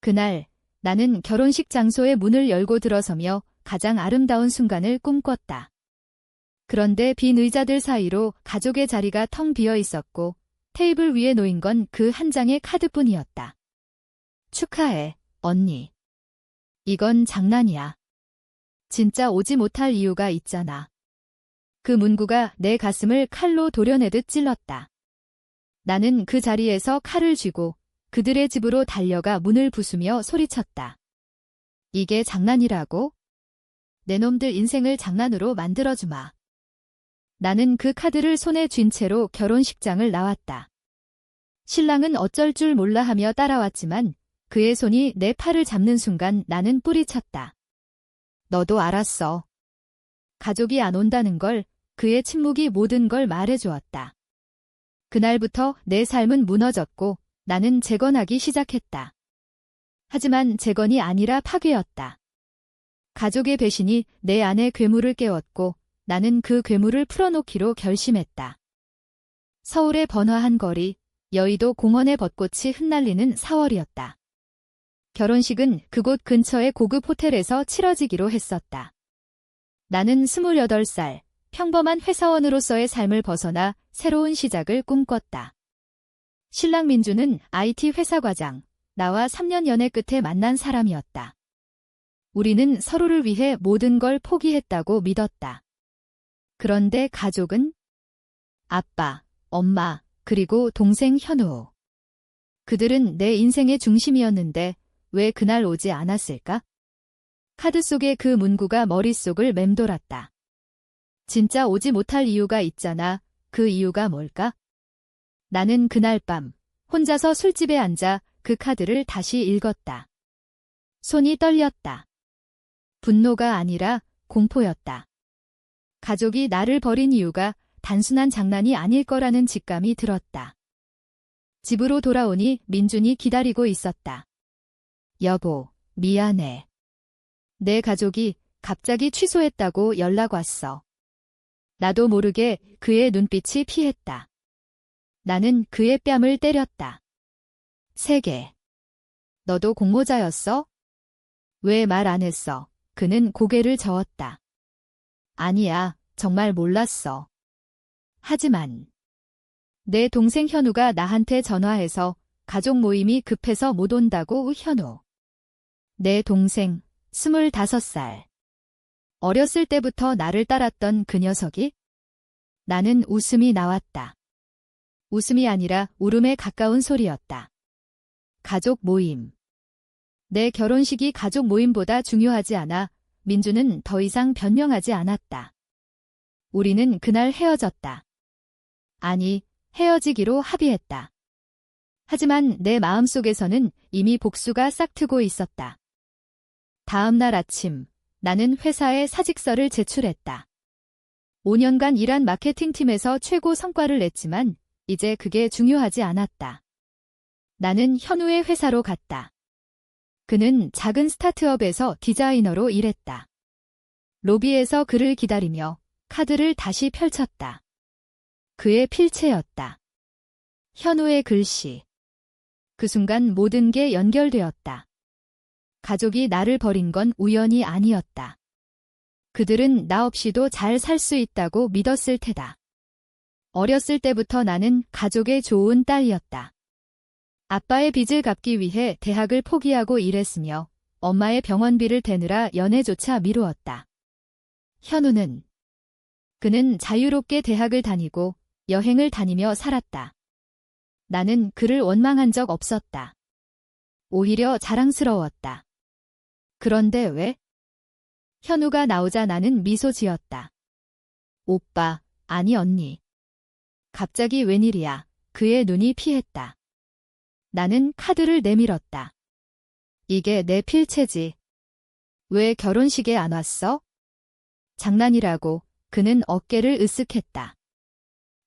그날 나는 결혼식 장소의 문을 열고 들어서며 가장 아름다운 순간을 꿈꿨다. 그런데 빈 의자들 사이로 가족의 자리가 텅 비어 있었고 테이블 위에 놓인 건 그 한 장의 카드뿐이었다. 축하해, 언니. 이건 장난이야. 진짜 오지 못할 이유가 있잖아. 그 문구가 내 가슴을 칼로 도려내듯 찔렀다. 나는 그 자리에서 칼을 쥐고 그들의 집으로 달려가 문을 부수며 소리쳤다. 이게 장난이라고? 내 놈들 인생을 장난으로 만들어주마. 나는 그 카드를 손에 쥔 채로 결혼식장을 나왔다. 신랑은 어쩔 줄 몰라 하며 따라왔지만 그의 손이 내 팔을 잡는 순간 나는 뿌리쳤다. 너도 알았어. 가족이 안 온다는 걸, 그의 침묵이 모든 걸 말해주었다. 그날부터 내 삶은 무너졌고 나는 재건하기 시작했다. 하지만 재건이 아니라 파괴였다. 가족의 배신이 내 안의 괴물을 깨웠고 나는 그 괴물을 풀어놓기로 결심했다. 서울의 번화한 거리, 여의도 공원의 벚꽃이 흩날리는 4월이었다. 결혼식은 그곳 근처의 고급 호텔에서 치러지기로 했었다. 나는 28살, 평범한 회사원으로서의 삶을 벗어나 새로운 시작을 꿈꿨다. 신랑 민주는 IT 회사 과장, 나와 3년 연애 끝에 만난 사람이었다. 우리는 서로를 위해 모든 걸 포기했다고 믿었다. 그런데 가족은? 아빠, 엄마, 그리고 동생 현우. 그들은 내 인생의 중심이었는데 왜 그날 오지 않았을까? 카드 속의 그 문구가 머릿속을 맴돌았다. 진짜 오지 못할 이유가 있잖아. 그 이유가 뭘까? 나는 그날 밤 혼자서 술집에 앉아 그 카드를 다시 읽었다. 손이 떨렸다. 분노가 아니라 공포였다. 가족이 나를 버린 이유가 단순한 장난이 아닐 거라는 직감이 들었다. 집으로 돌아오니 민준이 기다리고 있었다. 여보, 미안해. 내 가족이 갑자기 취소했다고 연락 왔어. 나도 모르게 그의 눈빛이 피했다. 나는 그의 뺨을 때렸다. 3개. 너도 공모자였어? 왜 말 안 했어? 그는 고개를 저었다. 아니야, 정말 몰랐어. 하지만 내 동생 현우가 나한테 전화해서 가족 모임이 급해서 못 온다고. 현우. 내 동생, 25살. 어렸을 때부터 나를 따랐던 그 녀석이? 나는 웃음이 나왔다. 웃음이 아니라 울음에 가까운 소리였다. 가족 모임. 내 결혼식이 가족 모임보다 중요하지 않아 민주는 더 이상 변명하지 않았다. 우리는 그날 헤어졌다. 아니, 헤어지기로 합의했다. 하지만 내 마음속에서는 이미 복수가 싹트고 있었다. 다음 날 아침, 나는 회사에 사직서를 제출했다. 5년간 일한 마케팅팀에서 최고 성과를 냈지만 이제 그게 중요하지 않았다. 나는 현우의 회사로 갔다. 그는 작은 스타트업에서 디자이너로 일했다. 로비에서 그를 기다리며 카드를 다시 펼쳤다. 그의 필체였다. 현우의 글씨. 그 순간 모든 게 연결되었다. 가족이 나를 버린 건 우연이 아니었다. 그들은 나 없이도 잘 살 수 있다고 믿었을 테다. 어렸을 때부터 나는 가족의 좋은 딸이었다. 아빠의 빚을 갚기 위해 대학을 포기하고 일했으며 엄마의 병원비를 대느라 연애조차 미루었다. 현우는? 그는 자유롭게 대학을 다니고 여행을 다니며 살았다. 나는 그를 원망한 적 없었다. 오히려 자랑스러웠다. 그런데 왜? 현우가 나오자 나는 미소 지었다. 오빠, 아니 언니. 갑자기 웬일이야. 그의 눈이 피했다. 나는 카드를 내밀었다. 이게 내 필체지. 왜 결혼식에 안 왔어? 장난이라고. 그는 어깨를 으쓱했다.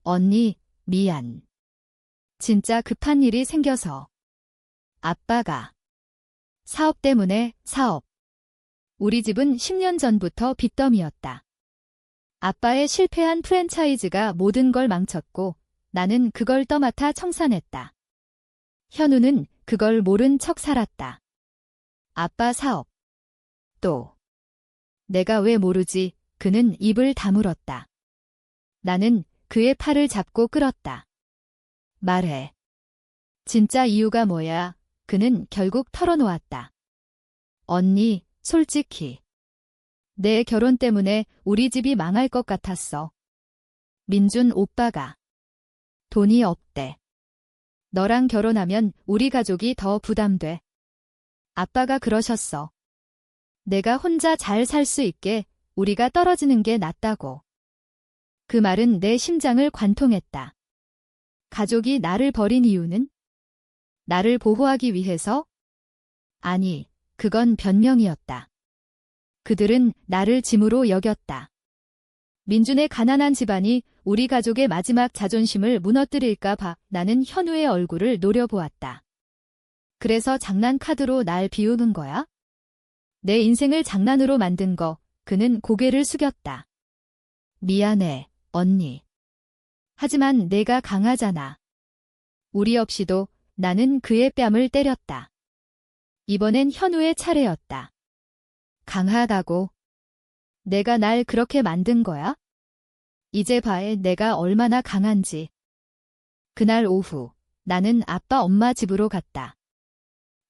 언니, 미안. 진짜 급한 일이 생겨서. 아빠가. 사업 때문에. 사업. 우리 집은 10년 전부터 빚더미였다. 아빠의 실패한 프랜차이즈가 모든 걸 망쳤고 나는 그걸 떠맡아 청산했다. 현우는 그걸 모른 척 살았다. 아빠 사업. 또. 내가 왜 모르지? 그는 입을 다물었다. 나는 그의 팔을 잡고 끌었다. 말해. 진짜 이유가 뭐야? 그는 결국 털어놓았다. 언니, 솔직히. 내 결혼 때문에 우리 집이 망할 것 같았어. 민준 오빠가. 돈이 없대. 너랑 결혼하면 우리 가족이 더 부담돼. 아빠가 그러셨어. 내가 혼자 잘 살 수 있게 우리가 떨어지는 게 낫다고. 그 말은 내 심장을 관통했다. 가족이 나를 버린 이유는? 나를 보호하기 위해서? 아니, 그건 변명이었다. 그들은 나를 짐으로 여겼다. 민준의 가난한 집안이 우리 가족의 마지막 자존심을 무너뜨릴까 봐 나는 현우의 얼굴을 노려보았다. 그래서 장난 카드로 날 비우는 거야? 내 인생을 장난으로 만든 거. 그는 고개를 숙였다. 미안해, 언니. 하지만 내가 강하잖아. 우리 없이도 나는 그의 뺨을 때렸다. 이번엔 현우의 차례였다. 강하다고? 내가 날 그렇게 만든 거야? 이제 봐해 내가 얼마나 강한지. 그날 오후 나는 아빠 엄마 집으로 갔다.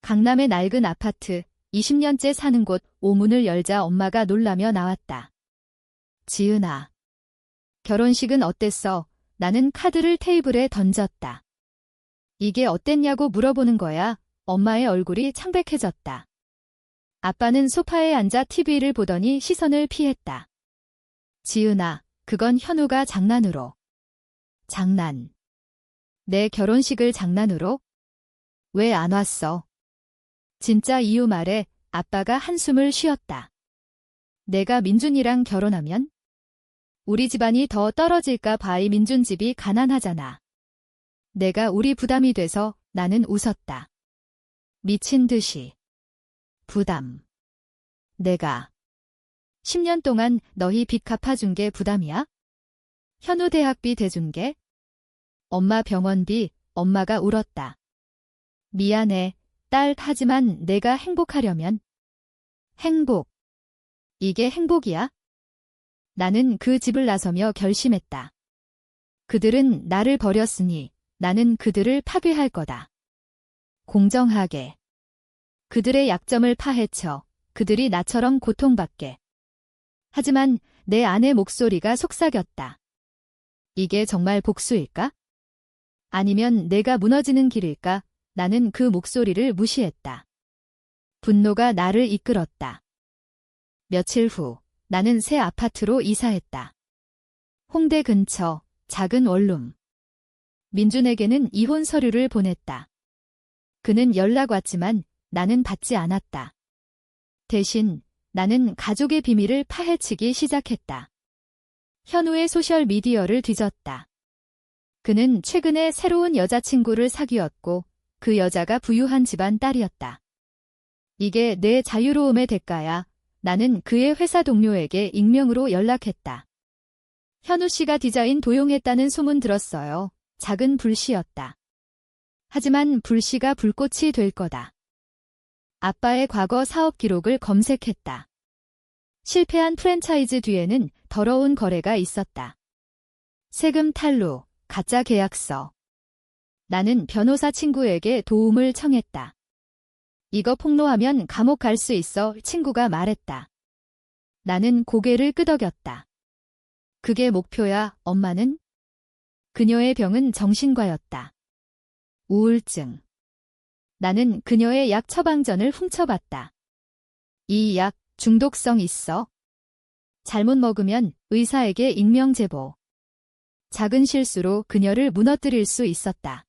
강남의 낡은 아파트, 20년째 사는 곳. 오문을 열자 엄마가 놀라며 나왔다. 지은아. 결혼식은 어땠어? 나는 카드를 테이블에 던졌다. 이게 어땠냐고 물어보는 거야. 엄마의 얼굴이 창백해졌다. 아빠는 소파에 앉아 TV를 보더니 시선을 피했다. 지은아, 그건 현우가 장난으로. 장난. 내 결혼식을 장난으로? 왜 안 왔어? 진짜 이유 말에. 아빠가 한숨을 쉬었다. 내가 민준이랑 결혼하면? 우리 집안이 더 떨어질까 봐. 이 민준 집이 가난하잖아. 내가 우리 부담이 돼서. 나는 웃었다. 미친 듯이. 부담. 내가 10년 동안 너희 빚 갚아준 게 부담이야? 현우 대학비 대준 게? 엄마 병원비. 엄마가 울었다. 미안해, 딸. 하지만 내가 행복하려면. 행복. 이게 행복이야? 나는 그 집을 나서며 결심했다. 그들은 나를 버렸으니 나는 그들을 파괴할 거다. 공정하게. 그들의 약점을 파헤쳐 그들이 나처럼 고통받게. 하지만 내 안의 목소리가 속삭였다. 이게 정말 복수일까? 아니면 내가 무너지는 길일까? 나는 그 목소리를 무시했다. 분노가 나를 이끌었다. 며칠 후 나는 새 아파트로 이사했다. 홍대 근처 작은 원룸. 민준에게는 이혼 서류를 보냈다. 그는 연락 왔지만 나는 받지 않았다. 대신 나는 가족의 비밀을 파헤치기 시작했다. 현우의 소셜미디어를 뒤졌다. 그는 최근에 새로운 여자친구를 사귀었고 그 여자가 부유한 집안 딸이었다. 이게 내 자유로움의 대가야. 나는 그의 회사 동료에게 익명으로 연락했다. 현우 씨가 디자인 도용했다는 소문 들었어요. 작은 불씨였다. 하지만 불씨가 불꽃이 될 거다. 아빠의 과거 사업 기록을 검색했다. 실패한 프랜차이즈 뒤에는 더러운 거래가 있었다. 세금 탈루, 가짜 계약서. 나는 변호사 친구에게 도움을 청했다. 이거 폭로하면 감옥 갈 수 있어. 친구가 말했다. 나는 고개를 끄덕였다. 그게 목표야. 엄마는? 그녀의 병은 정신과였다. 우울증. 나는 그녀의 약 처방전을 훔쳐봤다. 이 약 중독성 있어. 잘못 먹으면 의사에게 익명 제보. 작은 실수로 그녀를 무너뜨릴 수 있었다.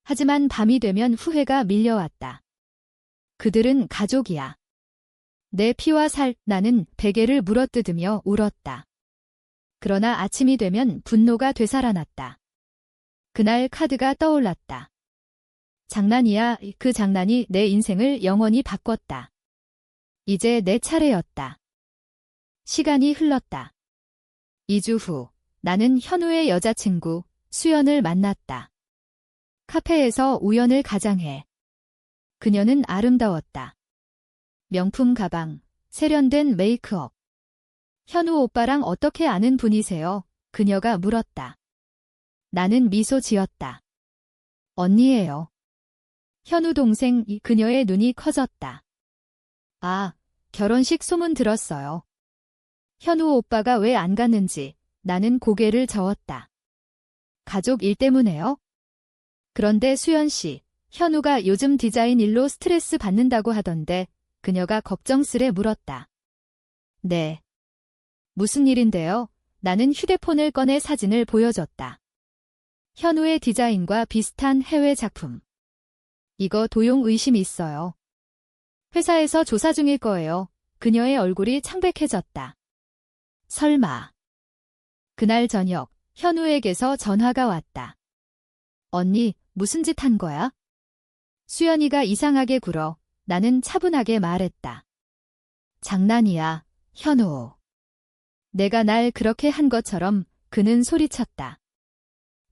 하지만 밤이 되면 후회가 밀려왔다. 그들은 가족이야. 내 피와 살. 나는 베개를 물어뜯으며 울었다. 그러나 아침이 되면 분노가 되살아났다. 그날 카드가 떠올랐다. 장난이야. 그 장난이 내 인생을 영원히 바꿨다. 이제 내 차례였다. 시간이 흘렀다. 2주 후 나는 현우의 여자친구 수연을 만났다. 카페에서 우연을 가장해. 그녀는 아름다웠다. 명품 가방, 세련된 메이크업. 현우 오빠랑 어떻게 아는 분이세요? 그녀가 물었다. 나는 미소 지었다. 언니예요. 현우 동생. 그녀의 눈이 커졌다. 아, 결혼식 소문 들었어요. 현우 오빠가 왜 안 갔는지. 나는 고개를 저었다. 가족 일 때문에요? 그런데 수연 씨, 현우가 요즘 디자인 일로 스트레스 받는다고 하던데. 그녀가 걱정스레 물었다. 네. 무슨 일인데요? 나는 휴대폰을 꺼내 사진을 보여줬다. 현우의 디자인과 비슷한 해외 작품. 이거 도용 의심 있어요. 회사에서 조사 중일 거예요. 그녀의 얼굴이 창백해졌다. 설마. 그날 저녁, 현우에게서 전화가 왔다. 언니, 무슨 짓 한 거야? 수연이가 이상하게 굴어. 나는 차분하게 말했다. 장난이야, 현우. 내가 날 그렇게 한 것처럼. 그는 소리쳤다.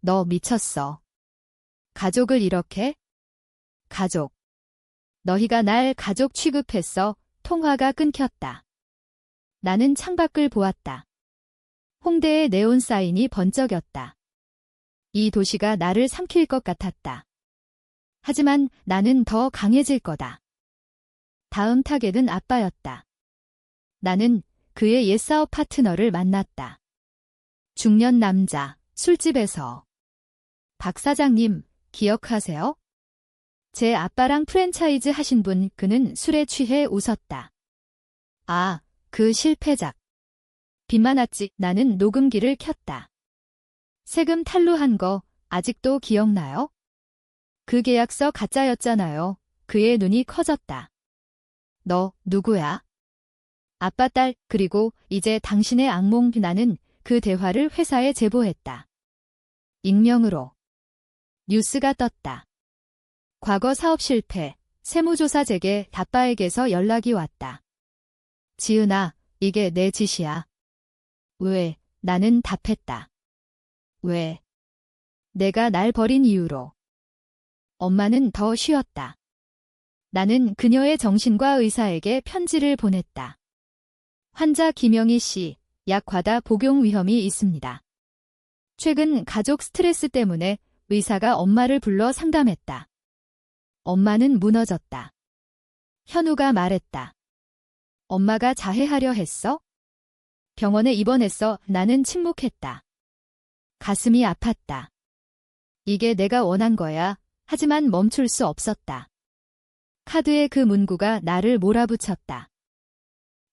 너 미쳤어. 가족을 이렇게? 가족. 너희가 날 가족 취급했어. 통화가 끊겼다. 나는 창밖을 보았다. 홍대의 네온 사인이 번쩍였다. 이 도시가 나를 삼킬 것 같았다. 하지만 나는 더 강해질 거다. 다음 타겟은 아빠였다. 나는 그의 옛사업 파트너를 만났다. 중년 남자, 술집에서. 박 사장님, 기억하세요? 제 아빠랑 프랜차이즈 하신 분. 그는 술에 취해 웃었다. 아, 그 실패작. 빚 많았지. 나는 녹음기를 켰다. 세금 탈루한 거 아직도 기억나요? 그 계약서 가짜였잖아요. 그의 눈이 커졌다. 너 누구야? 아빠 딸. 그리고 이제 당신의 악몽. 나는 그 대화를 회사에 제보했다. 익명으로. 뉴스가 떴다. 과거 사업 실패, 세무조사 재개. 아빠에게서 연락이 왔다. 지은아, 이게 내 짓이야. 왜? 나는 답했다. 왜? 내가 날 버린 이유로. 엄마는 더 쉬었다. 나는 그녀의 정신과 의사에게 편지를 보냈다. 환자 김영희 씨, 약 과다 복용 위험이 있습니다. 최근 가족 스트레스 때문에 의사가 엄마를 불러 상담했다. 엄마는 무너졌다. 현우가 말했다. 엄마가 자해하려 했어? 병원에 입원했어. 나는 침묵했다. 가슴이 아팠다. 이게 내가 원한 거야. 하지만 멈출 수 없었다. 카드의 그 문구가 나를 몰아붙였다.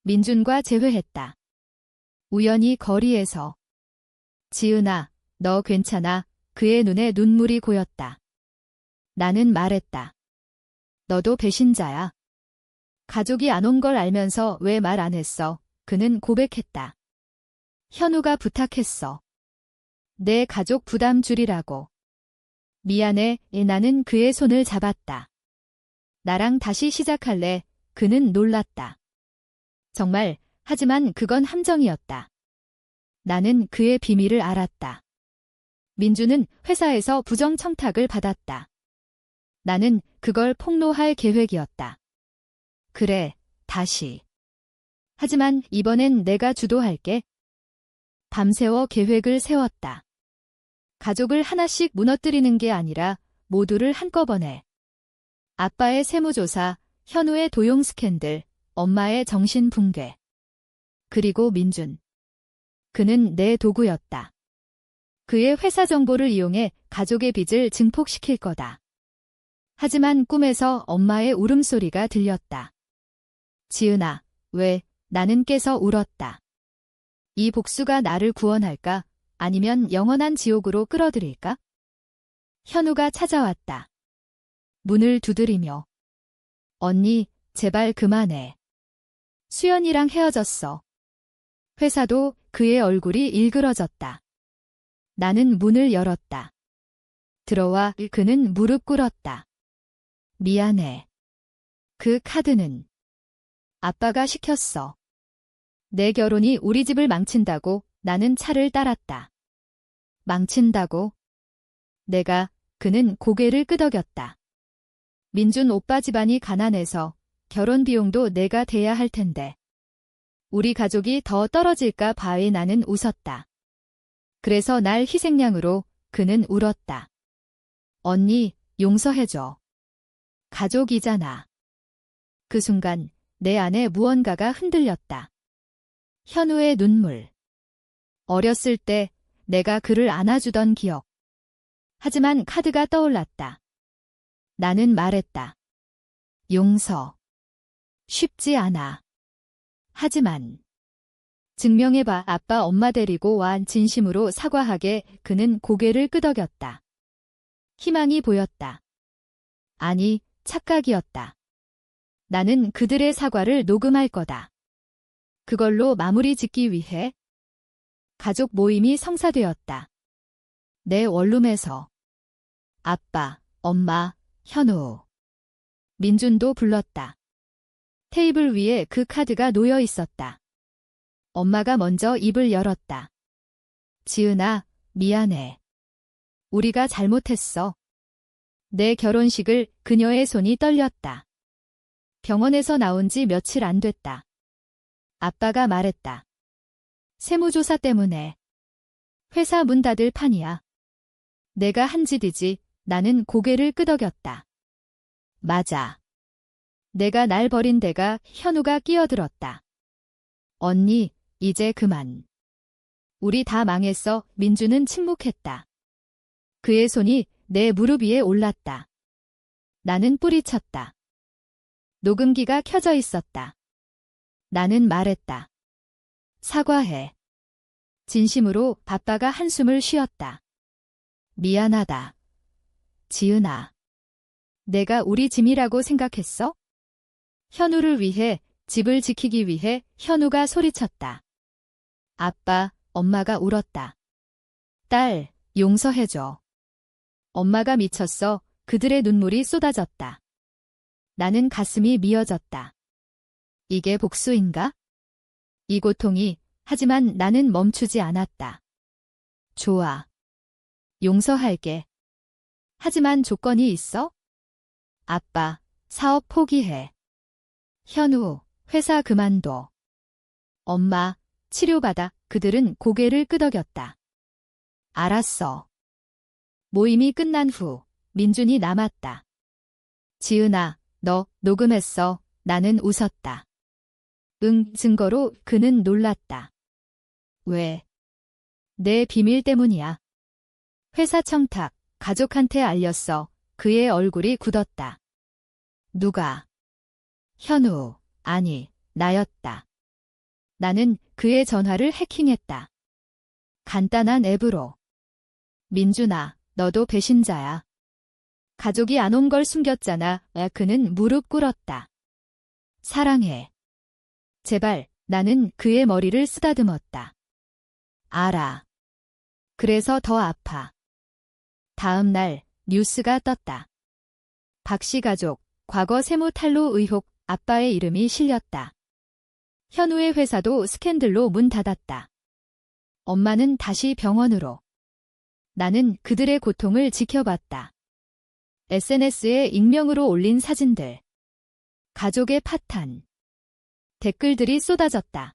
민준과 재회했다. 우연히 거리에서. 지은아, 너 괜찮아? 그의 눈에 눈물이 고였다. 나는 말했다. 너도 배신자야. 가족이 안 온 걸 알면서 왜 말 안 했어? 그는 고백했다. 현우가 부탁했어. 내 가족 부담 줄이라고. 미안해. 나는 그의 손을 잡았다. 나랑 다시 시작할래. 그는 놀랐다. 정말, 하지만 그건 함정이었다. 나는 그의 비밀을 알았다. 민주는 회사에서 부정 청탁을 받았다. 나는 그걸 폭로할 계획이었다. 그래, 다시. 하지만 이번엔 내가 주도할게. 밤새워 계획을 세웠다. 가족을 하나씩 무너뜨리는 게 아니라 모두를 한꺼번에. 아빠의 세무조사, 현우의 도용 스캔들, 엄마의 정신 붕괴. 그리고 민준. 그는 내 도구였다. 그의 회사 정보를 이용해 가족의 빚을 증폭시킬 거다. 하지만 꿈에서 엄마의 울음소리가 들렸다. 지은아, 왜? 나는 깨서 울었다. 이 복수가 나를 구원할까? 아니면 영원한 지옥으로 끌어들일까? 현우가 찾아왔다. 문을 두드리며. 언니, 제발 그만해. 수연이랑 헤어졌어. 회사도. 그의 얼굴이 일그러졌다. 나는 문을 열었다. 들어와. 그는 무릎 꿇었다. 미안해. 그 카드는 아빠가 시켰어. 내 결혼이 우리 집을 망친다고. 나는 차를 따랐다. 망친다고? 내가. 그는 고개를 끄덕였다. 민준 오빠 집안이 가난해서 결혼 비용도 내가 대야 할 텐데. 우리 가족이 더 떨어질까 봐에 나는 웃었다. 그래서 날 희생양으로 그는 울었다. 언니, 용서해줘. 가족이잖아. 그 순간 내 안에 무언가가 흔들렸다. 현우의 눈물. 어렸을 때 내가 그를 안아주던 기억. 하지만 카드가 떠올랐다. 나는 말했다. 용서. 쉽지 않아. 하지만 증명해봐. 아빠 엄마 데리고 와. 진심으로 사과하게. 그는 고개를 끄덕였다. 희망이 보였다. 아니, 착각이었다. 나는 그들의 사과를 녹음할 거다. 그걸로 마무리 짓기 위해 가족 모임이 성사되었다. 내 원룸에서 아빠, 엄마, 현우, 민준도 불렀다. 테이블 위에 그 카드가 놓여 있었다. 엄마가 먼저 입을 열었다. 지은아, 미안해. 우리가 잘못했어. 내 결혼식을 그녀의 손이 떨렸다. 병원에서 나온 지 며칠 안 됐다. 아빠가 말했다. 세무조사 때문에 회사 문 닫을 판이야. 내가 한 짓이지. 나는 고개를 끄덕였다. 맞아. 내가 날 버린 데가. 현우가 끼어들었다. 언니, 이제 그만. 우리 다 망했어. 민주는 침묵했다. 그의 손이 내 무릎 위에 올랐다. 나는 뿌리쳤다. 녹음기가 켜져 있었다. 나는 말했다. 사과해. 진심으로. 아빠가 한숨을 쉬었다. 미안하다. 지은아. 내가 우리 짐이라고 생각했어? 현우를 위해, 집을 지키기 위해. 현우가 소리쳤다. 아빠, 엄마가 울었다. 딸, 용서해줘. 엄마가 미쳤어. 그들의 눈물이 쏟아졌다. 나는 가슴이 미어졌다. 이게 복수인가? 이 고통이. 하지만 나는 멈추지 않았다. 좋아. 용서할게. 하지만 조건이 있어? 아빠, 사업 포기해. 현우, 회사 그만둬. 엄마, 치료받아. 그들은 고개를 끄덕였다. 알았어. 모임이 끝난 후 민준이 남았다. 지은아, 너 녹음했어. 나는 웃었다. 응, 증거로. 그는 놀랐다. 왜? 내 비밀 때문이야. 회사 청탁, 가족한테 알렸어. 그의 얼굴이 굳었다. 누가? 현우, 아니, 나였다. 나는 그의 전화를 해킹했다. 간단한 앱으로. 민준아, 너도 배신자야. 가족이 안 온 걸 숨겼잖아. 그는 무릎 꿇었다. 사랑해. 제발. 나는 그의 머리를 쓰다듬었다. 알아. 그래서 더 아파. 다음 날 뉴스가 떴다. 박씨 가족, 과거 세무 탈루 의혹. 아빠의 이름이 실렸다. 현우의 회사도 스캔들로 문 닫았다. 엄마는 다시 병원으로. 나는 그들의 고통을 지켜봤다. SNS에 익명으로 올린 사진들. 가족의 파탄. 댓글들이 쏟아졌다.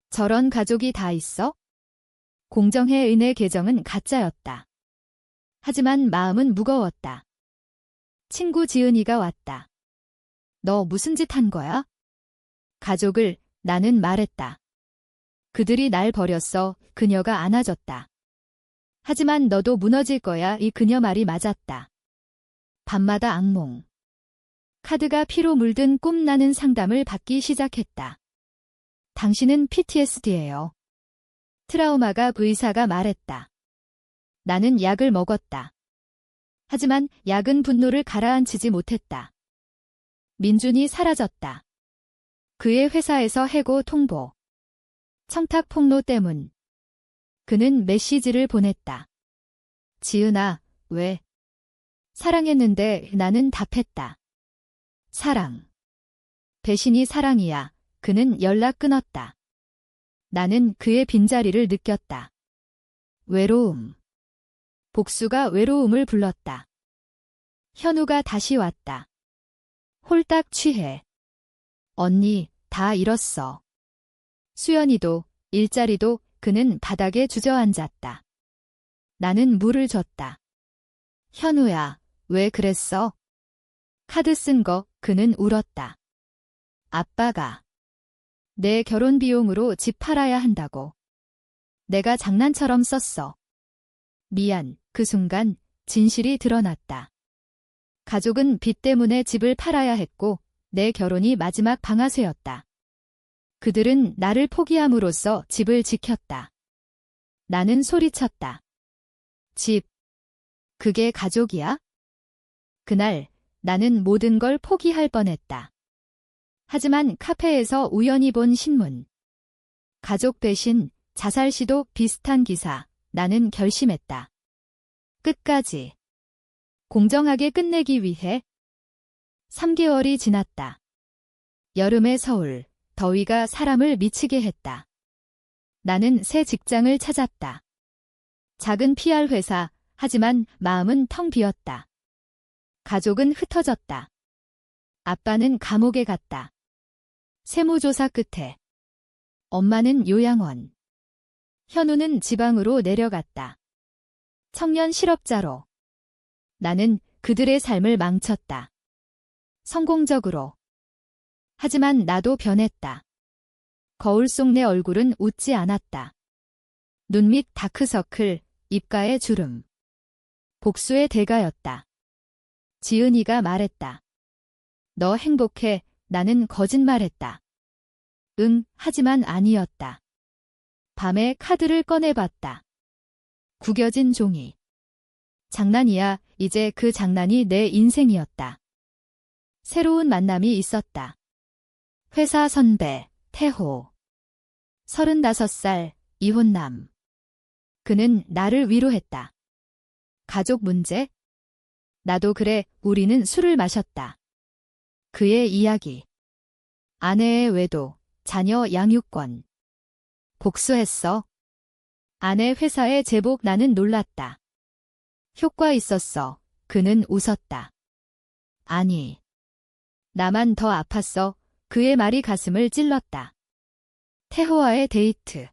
저런 가족이 다 있어? 공정해. 은의 계정은 가짜였다. 하지만 마음은 무거웠다. 친구 지은이가 왔다. 너 무슨 짓 한 거야? 가족을. 나는 말했다. 그들이 날 버렸어. 그녀가 안아줬다. 하지만 너도 무너질 거야. 이 그녀 말이 맞았다. 밤마다 악몽. 카드가 피로 물든 꿈. 나는 상담을 받기 시작했다. 당신은 PTSD예요. 트라우마가. 의사가 말했다. 나는 약을 먹었다. 하지만 약은 분노를 가라앉히지 못했다. 민준이 사라졌다. 그의 회사에서 해고 통보. 청탁 폭로 때문. 그는 메시지를 보냈다. 지은아, 왜? 사랑했는데. 나는 답했다. 사랑. 배신이 사랑이야. 그는 연락 끊었다. 나는 그의 빈자리를 느꼈다. 외로움. 복수가 외로움을 불렀다. 현우가 다시 왔다. 홀딱 취해. 언니, 다 잃었어. 수연이도, 일자리도 그는 바닥에 주저앉았다. 나는 물을 줬다. 현우야, 왜 그랬어? 카드 쓴 거 그는 울었다. 아빠가 내 결혼 비용으로 집 팔아야 한다고. 내가 장난처럼 썼어. 미안. 그 순간 진실이 드러났다. 가족은 빚 때문에 집을 팔아야 했고 내 결혼이 마지막 방아쇠였다. 그들은 나를 포기함으로써 집을 지켰다. 나는 소리쳤다. 집. 그게 가족이야? 그날 나는 모든 걸 포기할 뻔했다. 하지만 카페에서 우연히 본 신문. 가족 배신, 자살 시도 비슷한 기사. 나는 결심했다. 끝까지. 공정하게 끝내기 위해. 3개월이 지났다. 여름의 서울. 더위가 사람을 미치게 했다. 나는 새 직장을 찾았다. 작은 PR 회사, 하지만 마음은 텅 비었다. 가족은 흩어졌다. 아빠는 감옥에 갔다. 세무조사 끝에. 엄마는 요양원. 현우는 지방으로 내려갔다. 청년 실업자로. 나는 그들의 삶을 망쳤다. 성공적으로. 하지만 나도 변했다. 거울 속 내 얼굴은 웃지 않았다. 눈 밑 다크서클, 입가에 주름. 복수의 대가였다. 지은이가 말했다. 너 행복해. 나는 거짓말했다. 응, 하지만 아니었다. 밤에 카드를 꺼내봤다. 구겨진 종이. 장난이야. 이제 그 장난이 내 인생이었다. 새로운 만남이 있었다. 회사 선배, 태호. 35살, 이혼남. 그는 나를 위로했다. 가족 문제? 나도 그래. 우리는 술을 마셨다. 그의 이야기. 아내의 외도, 자녀 양육권. 복수했어. 아내 회사에 제복. 나는 놀랐다. 효과 있었어. 그는 웃었다. 아니. 나만 더 아팠어. 그의 말이 가슴을 찔렀다. 태호와의 데이트.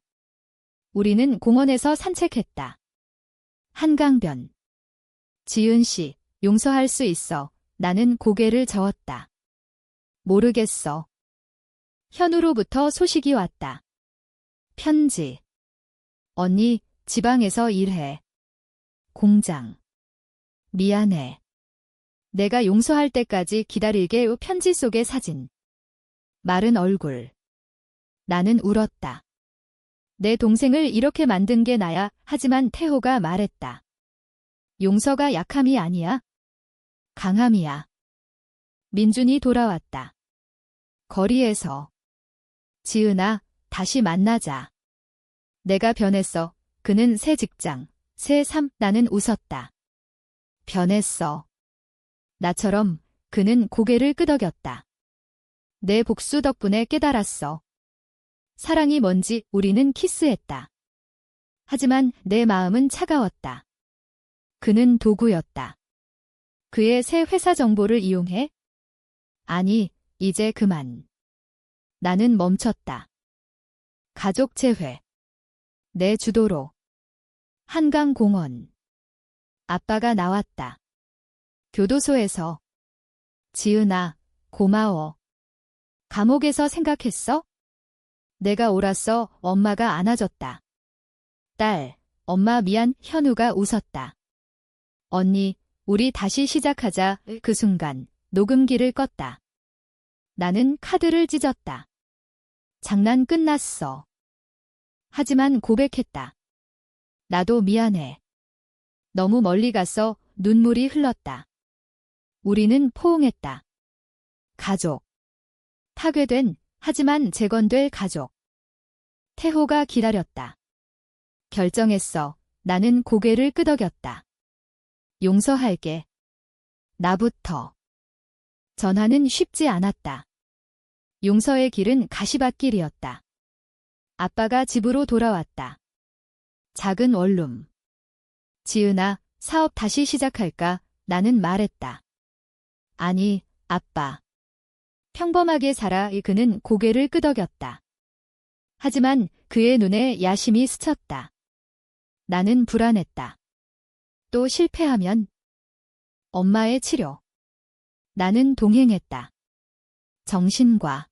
우리는 공원에서 산책했다. 한강변. 지은 씨, 용서할 수 있어. 나는 고개를 저었다. 모르겠어. 현우로부터 소식이 왔다. 편지. 언니, 지방에서 일해. 공장. 미안해. 내가 용서할 때까지 기다릴게. 편지 속의 사진. 마른 얼굴. 나는 울었다. 내 동생을 이렇게 만든 게 나야. 하지만 태호가 말했다. 용서가 약함이 아니야. 강함이야. 민준이 돌아왔다. 거리에서. 지은아, 다시 만나자. 내가 변했어. 그는 새 직장, 새 삶. 나는 웃었다. 변했어. 나처럼. 그는 고개를 끄덕였다. 내 복수 덕분에 깨달았어. 사랑이 뭔지. 우리는 키스했다. 하지만 내 마음은 차가웠다. 그는 도구였다. 그의 새 회사 정보를 이용해? 아니, 이제 그만. 나는 멈췄다. 가족 재회. 내 주도로. 한강공원. 아빠가 나왔다. 교도소에서. 지은아, 고마워. 감옥에서 생각했어? 내가 옳았어. 엄마가 안아줬다. 딸, 엄마 미안. 현우가 웃었다. 언니, 우리 다시 시작하자. 그 순간 녹음기를 껐다. 나는 카드를 찢었다. 장난 끝났어. 하지만 고백했다. 나도 미안해. 너무 멀리 갔어. 눈물이 흘렀다. 우리는 포옹했다. 가족. 파괴된, 하지만 재건될 가족. 태호가 기다렸다. 결정했어. 나는 고개를 끄덕였다. 용서할게. 나부터. 전화는 쉽지 않았다. 용서의 길은 가시밭길이었다. 아빠가 집으로 돌아왔다. 작은 원룸. 지은아, 사업 다시 시작할까? 나는 말했다. 아니, 아빠. 평범하게 살아 그는 고개를 끄덕였다. 하지만 그의 눈에 야심이 스쳤다. 나는 불안했다. 또 실패하면 엄마의 치료. 나는 동행했다. 정신과.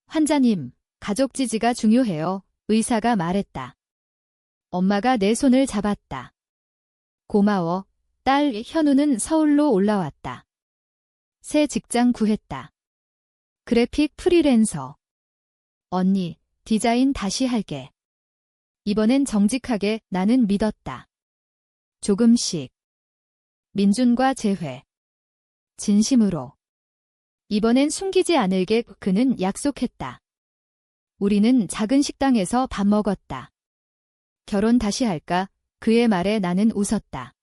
환자님, 가족 지지가 중요해요. 의사가 말했다. 엄마가 내 손을 잡았다. 고마워. 딸 현우는 서울로 올라왔다. 새 직장 구했다. 그래픽 프리랜서. 언니, 디자인 다시 할게. 이번엔 정직하게. 나는 믿었다. 조금씩. 민준과 재회. 진심으로. 이번엔 숨기지 않을게. 그는 약속했다. 우리는 작은 식당에서 밥 먹었다. 결혼 다시 할까? 그의 말에 나는 웃었다.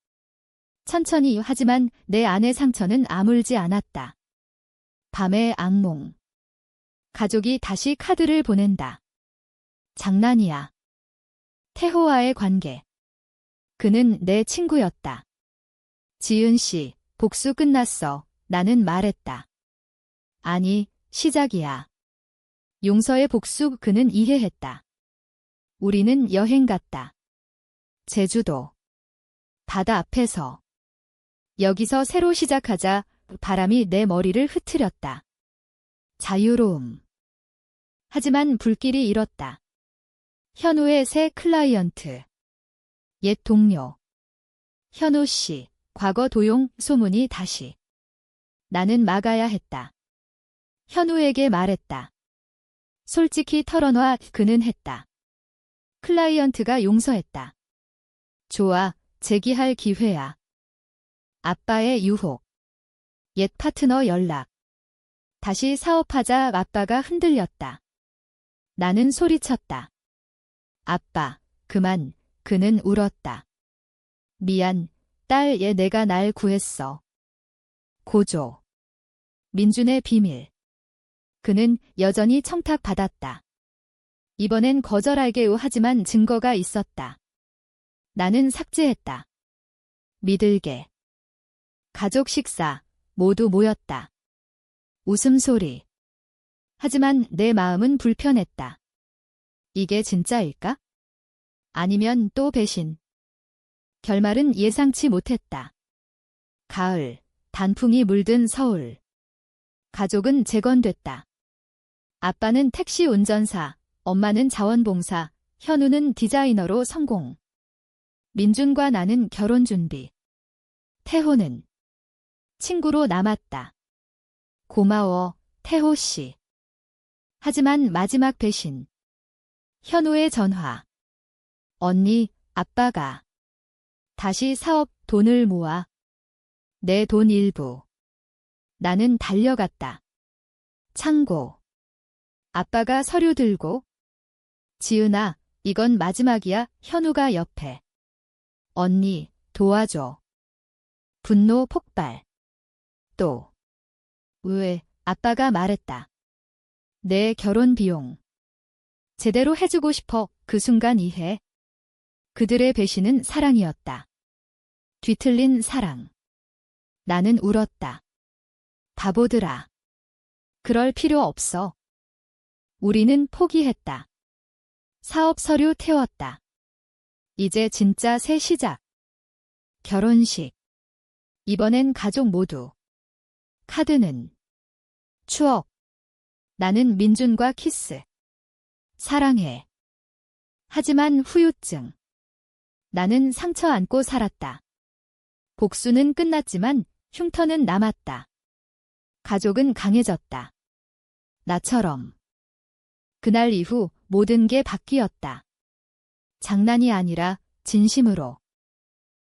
천천히. 하지만 내 안의 상처는 아물지 않았다. 밤의 악몽. 가족이 다시 카드를 보낸다. 장난이야. 태호와의 관계. 그는 내 친구였다. 지은 씨, 복수 끝났어. 나는 말했다. 아니, 시작이야. 용서의 복수. 그는 이해했다. 우리는 여행 갔다. 제주도. 바다 앞에서. 여기서 새로 시작하자. 바람이 내 머리를 흐트렸다. 자유로움. 하지만 불길이 일었다. 현우의 새 클라이언트. 옛 동료. 현우 씨, 과거 도용 소문이 다시. 나는 막아야 했다. 현우에게 말했다. 솔직히 털어놔. 그는 했다. 클라이언트가 용서했다. 좋아, 재기할 기회야. 아빠의 유혹. 옛 파트너 연락. 다시 사업하자. 아빠가 흔들렸다. 나는 소리쳤다. 아빠, 그만. 그는 울었다. 미안, 딸. 얘 내가 날 구했어. 고조. 민준의 비밀. 그는 여전히 청탁받았다. 이번엔 거절할게요. 하지만 증거가 있었다. 나는 삭제했다. 믿을게. 가족 식사. 모두 모였다. 웃음소리. 하지만 내 마음은 불편했다. 이게 진짜일까? 아니면 또 배신. 결말은 예상치 못했다. 가을. 단풍이 물든 서울. 가족은 재건됐다. 아빠는 택시 운전사, 엄마는 자원봉사, 현우는 디자이너로 성공. 민준과 나는 결혼 준비. 태호는 친구로 남았다. 고마워, 태호 씨. 하지만 마지막 배신. 현우의 전화. 언니, 아빠가 다시 사업 돈을 모아. 내 돈 일부. 나는 달려갔다. 창고. 아빠가 서류 들고. 지은아, 이건 마지막이야. 현우가 옆에. 언니, 도와줘. 분노 폭발. 또. 왜? 아빠가 말했다. 내 결혼 비용. 제대로 해주고 싶어. 그 순간 이해. 그들의 배신은 사랑이었다. 뒤틀린 사랑. 나는 울었다. 바보들아. 그럴 필요 없어. 우리는 포기했다. 사업 서류 태웠다. 이제 진짜 새 시작. 결혼식. 이번엔 가족 모두. 카드는 추억. 나는 민준과 키스. 사랑해. 하지만 후유증. 나는 상처 안고 살았다. 복수는 끝났지만 흉터는 남았다. 가족은 강해졌다. 나처럼. 그날 이후 모든 게 바뀌었다. 장난이 아니라 진심으로.